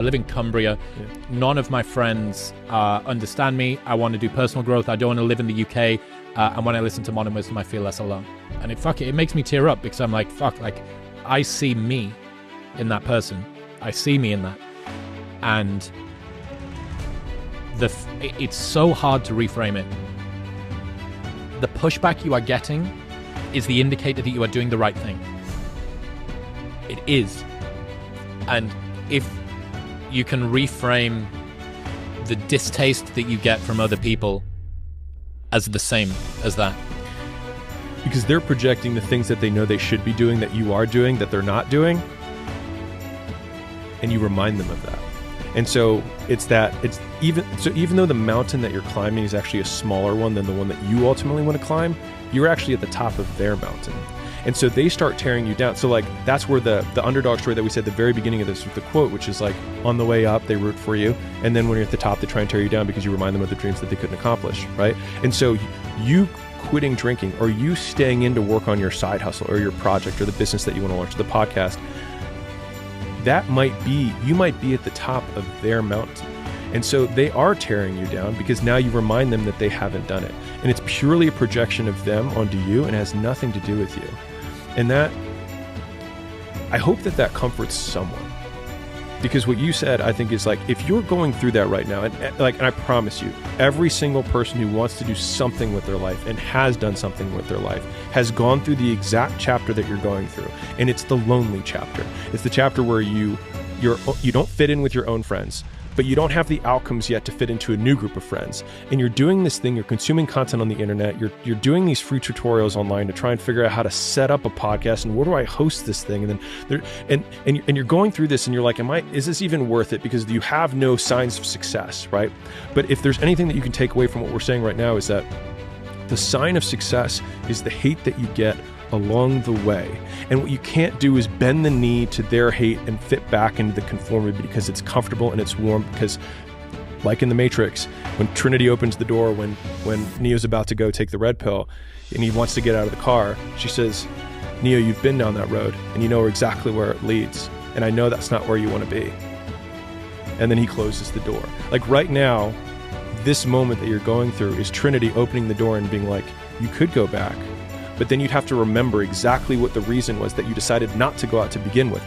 I live in Cumbria. Yeah. None of my friends understand me. I want to do personal growth. I don't want to live in the UK. And when I listen to Modern Wisdom, I feel less alone. And it makes me tear up because I'm like, fuck, like I see me in that person. I see me in that. And it's so hard to reframe it. The pushback you are getting is the indicator that you are doing the right thing. It is. And if you can reframe the distaste that you get from other people as the same as that. Because they're projecting the things that they know they should be doing that you are doing that they're not doing. And you remind them of that. And so even though the mountain that you're climbing is actually a smaller one than the one that you ultimately want to climb, you're actually at the top of their mountain. And so they start tearing you down. So like that's where the underdog story that we said at the very beginning of this with the quote, which is like on the way up, they root for you. And then when you're at the top, they try and tear you down because you remind them of the dreams that they couldn't accomplish, right? And so you quitting drinking or you staying in to work on your side hustle or your project or the business that you want to launch, the podcast, you might be at the top of their mountain. And so they are tearing you down because now you remind them that they haven't done it. And it's purely a projection of them onto you and has nothing to do with you. And that, I hope that comforts someone. Because what you said, I think is like, if you're going through that right now, and I promise you, every single person who wants to do something with their life and has done something with their life has gone through the exact chapter that you're going through. And it's the lonely chapter. It's the chapter where you don't fit in with your own friends, but you don't have the outcomes yet to fit into a new group of friends. And you're doing this thing, you're consuming content on the internet, you're doing these free tutorials online to try and figure out how to set up a podcast and where do I host this thing? And then you're going through this and you're like, is this even worth it? Because you have no signs of success, right? But if there's anything that you can take away from what we're saying right now is that the sign of success is the hate that you get along the way. And what you can't do is bend the knee to their hate and fit back into the conformity because it's comfortable and it's warm. Because like in the Matrix, when Trinity opens the door, when Neo's about to go take the red pill and he wants to get out of the car, she says, Neo, you've been down that road and you know exactly where it leads. And I know that's not where you want to be. And then he closes the door. Like right now, this moment that you're going through is Trinity opening the door and being like, you could go back. But then you'd have to remember exactly what the reason was that you decided not to go out to begin with.